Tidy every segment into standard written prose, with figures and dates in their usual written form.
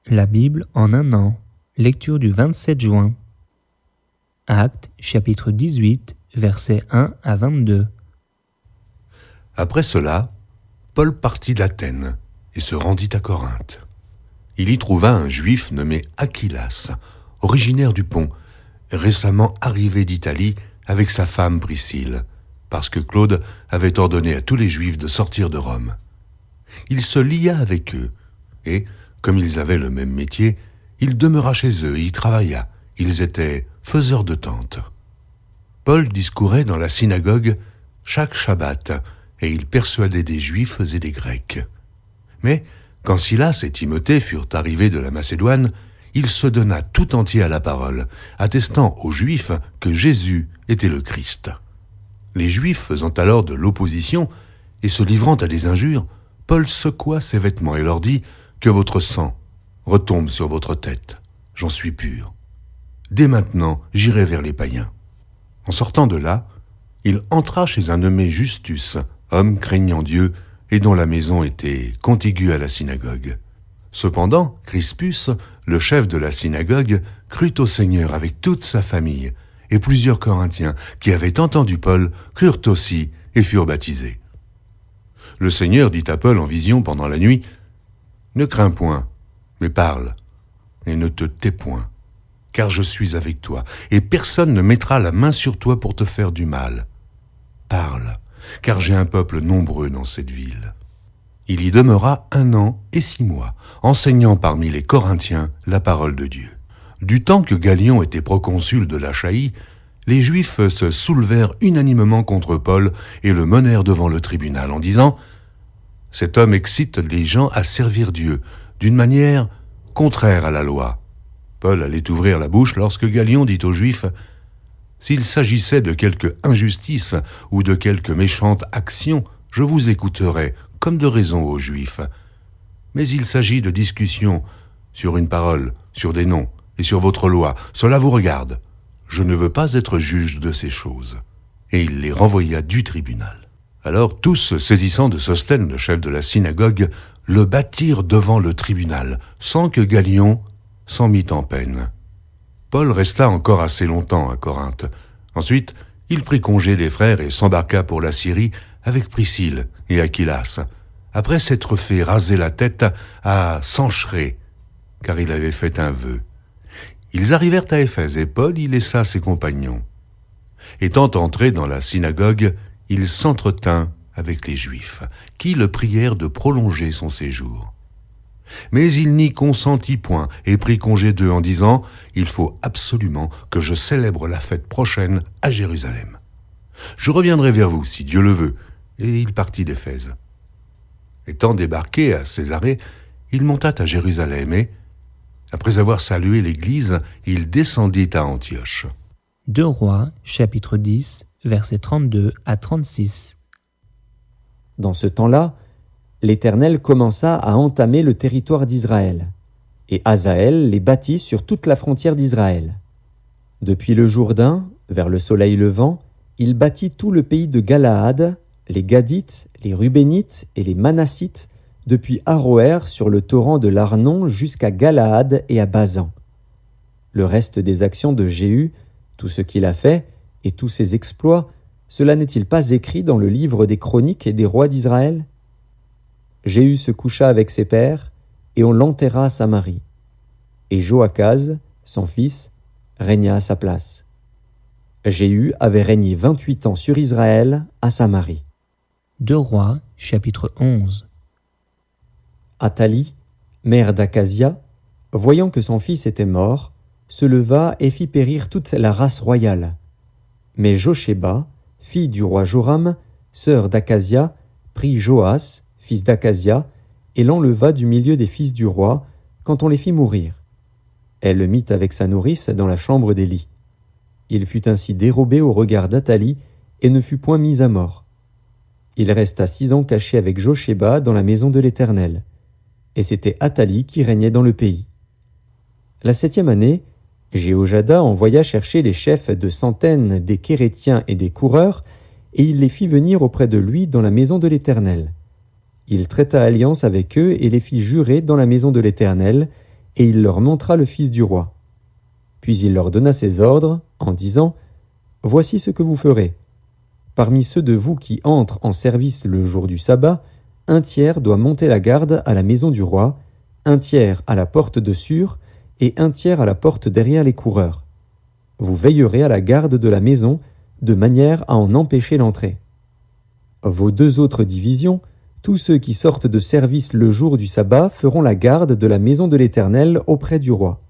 La Bible en un an. Lecture du 27 juin. Actes, chapitre 18, versets 1 à 22. Après cela, Paul partit d'Athènes et se rendit à Corinthe. Il y trouva un juif nommé Aquilas, originaire du Pont, récemment arrivé d'Italie avec sa femme Priscille, parce que Claude avait ordonné à tous les juifs de sortir de Rome. Il se lia avec eux, et, comme ils avaient le même métier, il demeura chez eux et y travailla. Ils étaient faiseurs de tentes. Paul discourait dans la synagogue chaque Shabbat, et il persuadait des Juifs et des Grecs. Mais, quand Silas et Timothée furent arrivés de la Macédoine, il se donna tout entier à la parole, attestant aux Juifs que Jésus était le Christ. Les Juifs faisant alors de l'opposition et se livrant à des injures, Paul secoua ses vêtements et leur dit « Que votre sang retombe sur votre tête, j'en suis pur. Dès maintenant, j'irai vers les païens. » En sortant de là, il entra chez un nommé Justus, homme craignant Dieu et dont la maison était contiguë à la synagogue. Cependant, Crispus, le chef de la synagogue, crut au Seigneur avec toute sa famille, et plusieurs Corinthiens qui avaient entendu Paul crurent aussi et furent baptisés. Le Seigneur dit à Paul en vision pendant la nuit, « Ne crains point, mais parle, et ne te tais point, car je suis avec toi, et personne ne mettra la main sur toi pour te faire du mal. Parle, car j'ai un peuple nombreux dans cette ville. » Il y demeura 1 an et 6 mois, enseignant parmi les Corinthiens la parole de Dieu. Du temps que Galion était proconsul de l'Achaïe, les Juifs se soulevèrent unanimement contre Paul et le menèrent devant le tribunal en disant « Cet homme excite les gens à servir Dieu d'une manière contraire à la loi. » Paul allait ouvrir la bouche lorsque Galion dit aux Juifs « S'il s'agissait de quelque injustice ou de quelque méchante action, je vous écouterais, comme de raison aux Juifs. Mais il s'agit de discussions sur une parole, sur des noms et sur votre loi. Cela vous regarde. Je ne veux pas être juge de ces choses. » Et il les renvoya du tribunal. Alors tous, saisissant de Sosthène, le chef de la synagogue, le battirent devant le tribunal, sans que Galion s'en mît en peine. Paul resta encore assez longtemps à Corinthe. Ensuite, il prit congé des frères et s'embarqua pour la Syrie avec Priscille et Aquilas, après s'être fait raser la tête à Cenchréa, car il avait fait un vœu. Ils arrivèrent à Éphèse et Paul y laissa ses compagnons. Étant entré dans la synagogue, il s'entretint avec les Juifs, qui le prièrent de prolonger son séjour. Mais il n'y consentit point et prit congé d'eux en disant « Il faut absolument que je célèbre la fête prochaine à Jérusalem. Je reviendrai vers vous, si Dieu le veut. » Et il partit d'Éphèse. Étant débarqué à Césarée, il monta à Jérusalem et, après avoir salué l'Église, il descendit à Antioche. 2 Rois, chapitre 10, versets 32 à 36. Dans ce temps-là, l'Éternel commença à entamer le territoire d'Israël, et Hazaël les bâtit sur toute la frontière d'Israël. Depuis le Jourdain, vers le soleil levant, il bâtit tout le pays de Galaad, les Gadites, les Rubénites et les Manassites, depuis Aroër sur le torrent de l'Arnon jusqu'à Galaad et à Basan. Le reste des actions de Jéhu, tout ce qu'il a fait, et tous ses exploits, cela n'est-il pas écrit dans le livre des chroniques et des rois d'Israël? Jéhu se coucha avec ses pères, et on l'enterra à Samarie. Et Joachaz, son fils, régna à sa place. Jéhu avait régné 28 ans sur Israël à Samarie. 2 Rois, chapitre 11. Athalie, mère d'Akazia, voyant que son fils était mort, se leva et fit périr toute la race royale. Mais Josheba, fille du roi Joram, sœur d'Akazia, prit Joas, fils d'Akazia, et l'enleva du milieu des fils du roi, quand on les fit mourir. Elle le mit avec sa nourrice dans la chambre d'Élie. Il fut ainsi dérobé au regard d'Athalie et ne fut point mis à mort. Il resta 6 ans caché avec Josheba dans la maison de l'Éternel. Et c'était Athalie qui régnait dans le pays. La 7e année, Jéhojada envoya chercher les chefs de centaines des Kérétiens et des coureurs, et il les fit venir auprès de lui dans la maison de l'Éternel. Il traita alliance avec eux et les fit jurer dans la maison de l'Éternel, et il leur montra le fils du roi. Puis il leur donna ses ordres, en disant « Voici ce que vous ferez. Parmi ceux de vous qui entrent en service le jour du sabbat, un tiers doit monter la garde à la maison du roi, un tiers à la porte de Sûr, et un tiers à la porte derrière les coureurs. Vous veillerez à la garde de la maison, de manière à en empêcher l'entrée. Vos 2 autres divisions, tous ceux qui sortent de service le jour du sabbat feront la garde de la maison de l'Éternel auprès du roi.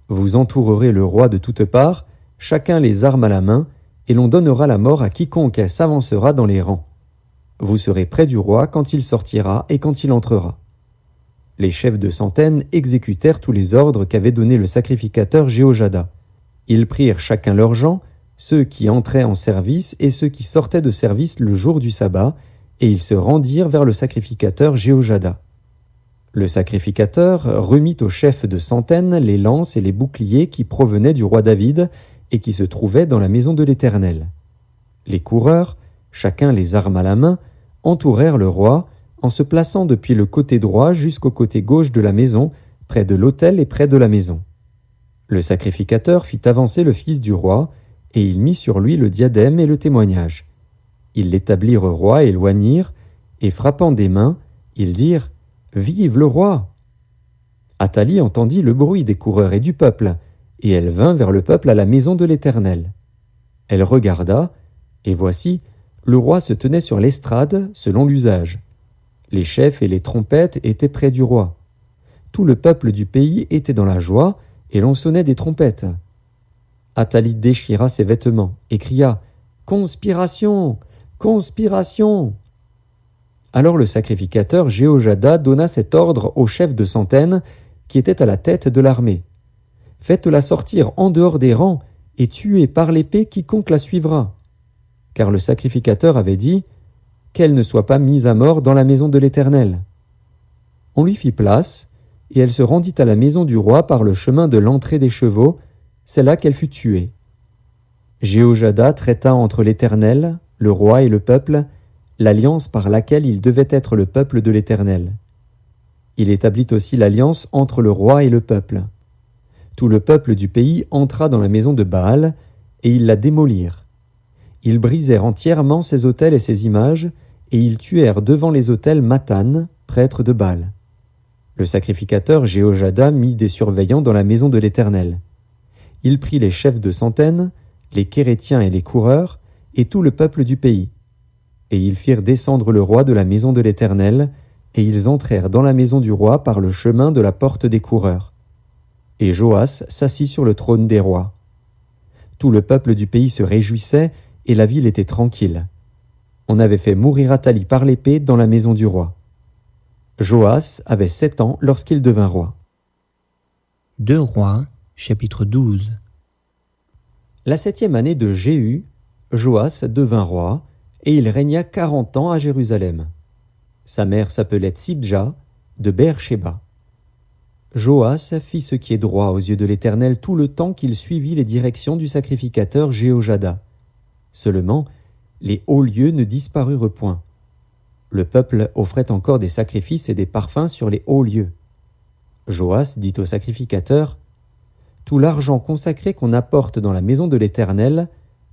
Vous entourerez le roi de toutes parts, chacun les armes à la main, et l'on donnera la mort à quiconque s'avancera dans les rangs. Vous serez près du roi quand il sortira et quand il entrera. » Les chefs de centaines exécutèrent tous les ordres qu'avait donnés le sacrificateur Jéhojada. Ils prirent chacun leurs gens, ceux qui entraient en service et ceux qui sortaient de service le jour du sabbat, et ils se rendirent vers le sacrificateur Jéhojada. Le sacrificateur remit aux chefs de centaines les lances et les boucliers qui provenaient du roi David et qui se trouvaient dans la maison de l'Éternel. Les coureurs, chacun les armes à la main, entourèrent le roi, en se plaçant depuis le côté droit jusqu'au côté gauche de la maison, près de l'autel et près de la maison. Le sacrificateur fit avancer le fils du roi, et il mit sur lui le diadème et le témoignage. Ils l'établirent roi et loignirent, et frappant des mains, ils dirent « Vive le roi !» Athalie entendit le bruit des coureurs et du peuple, et elle vint vers le peuple à la maison de l'Éternel. Elle regarda, et voici, le roi se tenait sur l'estrade selon l'usage. Les chefs et les trompettes étaient près du roi. Tout le peuple du pays était dans la joie, et l'on sonnait des trompettes. Athalie déchira ses vêtements et cria « Conspiration! Conspiration !» Alors le sacrificateur Jéhojada donna cet ordre aux chefs de centaines qui étaient à la tête de l'armée. « Faites-la sortir en dehors des rangs et tuez par l'épée quiconque la suivra. » Car le sacrificateur avait dit « Qu'elle ne soit pas mise à mort dans la maison de l'Éternel. » On lui fit place, et elle se rendit à la maison du roi par le chemin de l'entrée des chevaux, c'est là qu'elle fut tuée. Jéhojada traita entre l'Éternel, le roi et le peuple, l'alliance par laquelle il devait être le peuple de l'Éternel. Il établit aussi l'alliance entre le roi et le peuple. Tout le peuple du pays entra dans la maison de Baal, et ils la démolirent. Ils brisèrent entièrement ses autels et ses images, et ils tuèrent devant les autels Mathan, prêtre de Baal. Le sacrificateur Jéhojada mit des surveillants dans la maison de l'Éternel. Il prit les chefs de centaines, les Kérétiens et les coureurs, et tout le peuple du pays. Et ils firent descendre le roi de la maison de l'Éternel, et ils entrèrent dans la maison du roi par le chemin de la porte des coureurs. Et Joas s'assit sur le trône des rois. Tout le peuple du pays se réjouissait, et la ville était tranquille. On avait fait mourir Athalie par l'épée dans la maison du roi. Joas avait 7 ans lorsqu'il devint roi. 2 Rois, chapitre 12. La 7e année de Jéhu, Joas devint roi, et il régna 40 ans à Jérusalem. Sa mère s'appelait Tsibja, de Beer-Shéba. Joas fit ce qui est droit aux yeux de l'Éternel tout le temps qu'il suivit les directions du sacrificateur Jéhojada. Seulement, les hauts lieux ne disparurent point. Le peuple offrait encore des sacrifices et des parfums sur les hauts lieux. Joas dit au sacrificateur « Tout l'argent consacré qu'on apporte dans la maison de l'Éternel,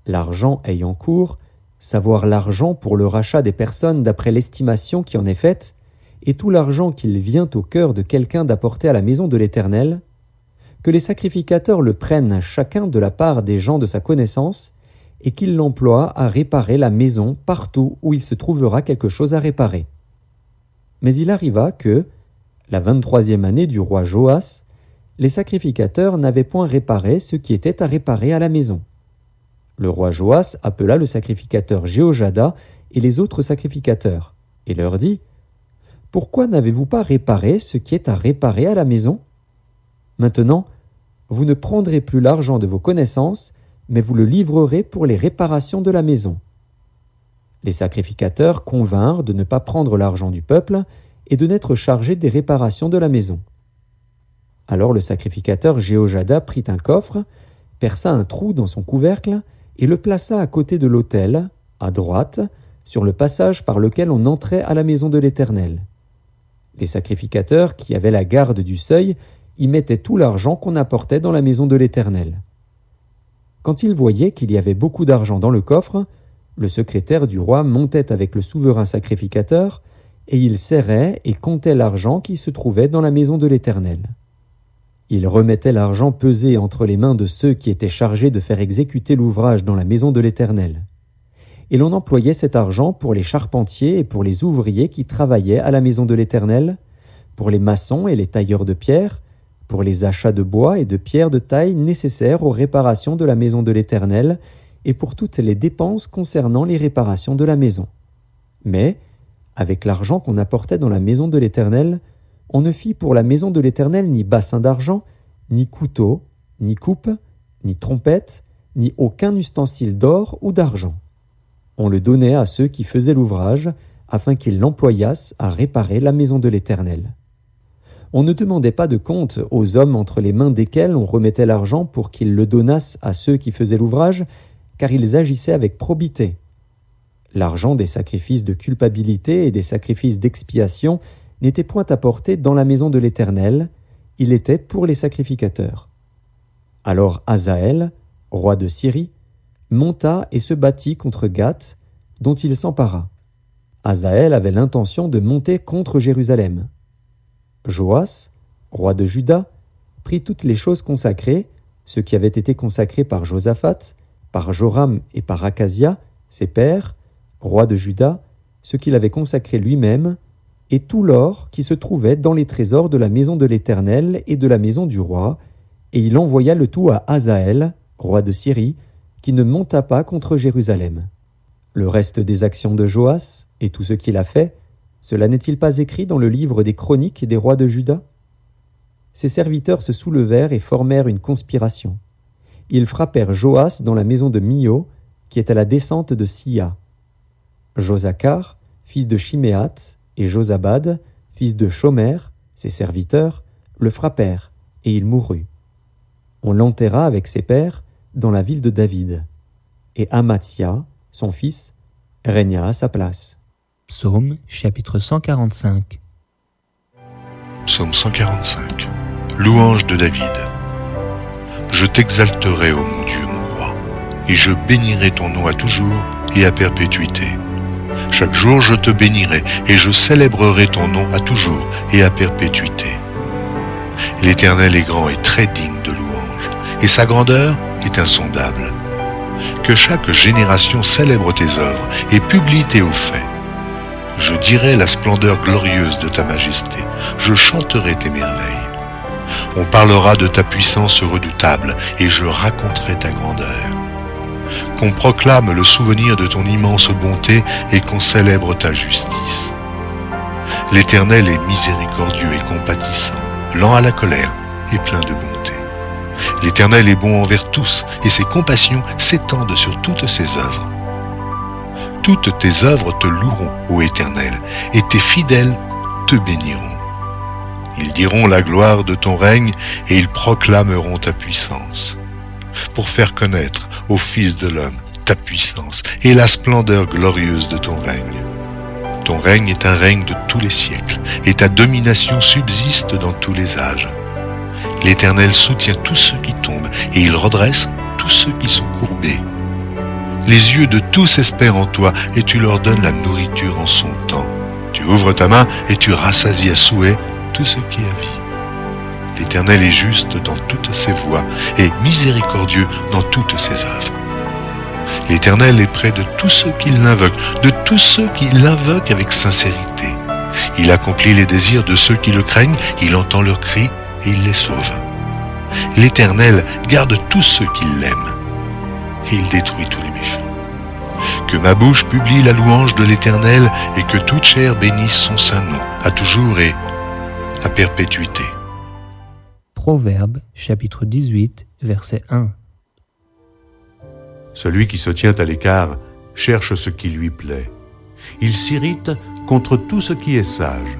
l'argent ayant cours, savoir l'argent pour le rachat des personnes d'après l'estimation qui en est faite, et tout l'argent qu'il vient au cœur de quelqu'un d'apporter à la maison de l'Éternel, que les sacrificateurs le prennent chacun de la part des gens de sa connaissance, et qu'ils l'emploient à réparer la maison partout où il se trouvera quelque chose à réparer. » Mais il arriva que, la 23e année du roi Joas, les sacrificateurs n'avaient point réparé ce qui était à réparer à la maison. Le roi Joas appela le sacrificateur Jéhojada et les autres sacrificateurs, et leur dit « Pourquoi n'avez-vous pas réparé ce qui est à réparer à la maison ? Maintenant, vous ne prendrez plus l'argent de vos connaissances, mais vous le livrerez pour les réparations de la maison. » Les sacrificateurs convinrent de ne pas prendre l'argent du peuple et de n'être chargés des réparations de la maison. Alors le sacrificateur Jéhojada prit un coffre, perça un trou dans son couvercle et le plaça à côté de l'autel, à droite, sur le passage par lequel on entrait à la maison de l'Éternel. Les sacrificateurs qui avaient la garde du seuil y mettait tout l'argent qu'on apportait dans la maison de l'Éternel. Quand il voyait qu'il y avait beaucoup d'argent dans le coffre, le secrétaire du roi montait avec le souverain sacrificateur, et il serrait et comptait l'argent qui se trouvait dans la maison de l'Éternel. Il remettait l'argent pesé entre les mains de ceux qui étaient chargés de faire exécuter l'ouvrage dans la maison de l'Éternel. Et l'on employait cet argent pour les charpentiers et pour les ouvriers qui travaillaient à la maison de l'Éternel, pour les maçons et les tailleurs de pierre, pour les achats de bois et de pierres de taille nécessaires aux réparations de la maison de l'Éternel et pour toutes les dépenses concernant les réparations de la maison. Mais, avec l'argent qu'on apportait dans la maison de l'Éternel, on ne fit pour la maison de l'Éternel ni bassin d'argent, ni couteau, ni coupe, ni trompette, ni aucun ustensile d'or ou d'argent. On le donnait à ceux qui faisaient l'ouvrage, afin qu'ils l'employassent à réparer la maison de l'Éternel. On ne demandait pas de compte aux hommes entre les mains desquels on remettait l'argent pour qu'ils le donnassent à ceux qui faisaient l'ouvrage, car ils agissaient avec probité. L'argent des sacrifices de culpabilité et des sacrifices d'expiation n'était point apporté dans la maison de l'Éternel, il était pour les sacrificateurs. Alors Hazaël, roi de Syrie, monta et se battit contre Gath, dont il s'empara. Hazaël avait l'intention de monter contre Jérusalem. Joas, roi de Juda, prit toutes les choses consacrées, ce qui avait été consacré par Josaphat, par Joram et par Acasia, ses pères, rois de Juda, ce qu'il avait consacré lui-même, et tout l'or qui se trouvait dans les trésors de la maison de l'Éternel et de la maison du roi, et il envoya le tout à Hazaël, roi de Syrie, qui ne monta pas contre Jérusalem. Le reste des actions de Joas, et tout ce qu'il a fait, cela n'est-il pas écrit dans le livre des chroniques des rois de Juda? Ses serviteurs se soulevèrent et formèrent une conspiration. Ils frappèrent Joas dans la maison de Mio, qui est à la descente de Sia. Josacar, fils de Chiméath, et Josabad, fils de Shomer, ses serviteurs, le frappèrent, et il mourut. On l'enterra avec ses pères dans la ville de David. Et Amatsia, son fils, régna à sa place. Psaume chapitre 145. Psaume 145. Louange de David. Je t'exalterai, ô mon Dieu, mon roi, et je bénirai ton nom à toujours et à perpétuité. Chaque jour je te bénirai, et je célébrerai ton nom à toujours et à perpétuité. L'Éternel est grand et très digne de louange, et sa grandeur est insondable. Que chaque génération célèbre tes œuvres et publie tes hauts faits. Je dirai la splendeur glorieuse de ta majesté, je chanterai tes merveilles. On parlera de ta puissance redoutable, et je raconterai ta grandeur. Qu'on proclame le souvenir de ton immense bonté et qu'on célèbre ta justice. L'Éternel est miséricordieux et compatissant, lent à la colère et plein de bonté. L'Éternel est bon envers tous, et ses compassions s'étendent sur toutes ses œuvres. Toutes tes œuvres te loueront, ô Éternel, et tes fidèles te béniront. Ils diront la gloire de ton règne, et ils proclameront ta puissance, pour faire connaître aux fils de l'homme ta puissance et la splendeur glorieuse de ton règne. Ton règne est un règne de tous les siècles, et ta domination subsiste dans tous les âges. L'Éternel soutient tous ceux qui tombent, et il redresse tous ceux qui sont courbés. Les yeux de tous espèrent en toi, et tu leur donnes la nourriture en son temps. Tu ouvres ta main, et tu rassasies à souhait tout ce qui a vie. L'Éternel est juste dans toutes ses voies, et miséricordieux dans toutes ses œuvres. L'Éternel est près de tous ceux qui l'invoquent, de tous ceux qui l'invoquent avec sincérité. Il accomplit les désirs de ceux qui le craignent, il entend leurs cris, et il les sauve. L'Éternel garde tous ceux qui l'aiment, et il détruit tous les méchants. Que ma bouche publie la louange de l'Éternel, et que toute chair bénisse son saint nom, à toujours et à perpétuité. Proverbe chapitre 18, verset 1. Celui qui se tient à l'écart cherche ce qui lui plaît. Il s'irrite contre tout ce qui est sage.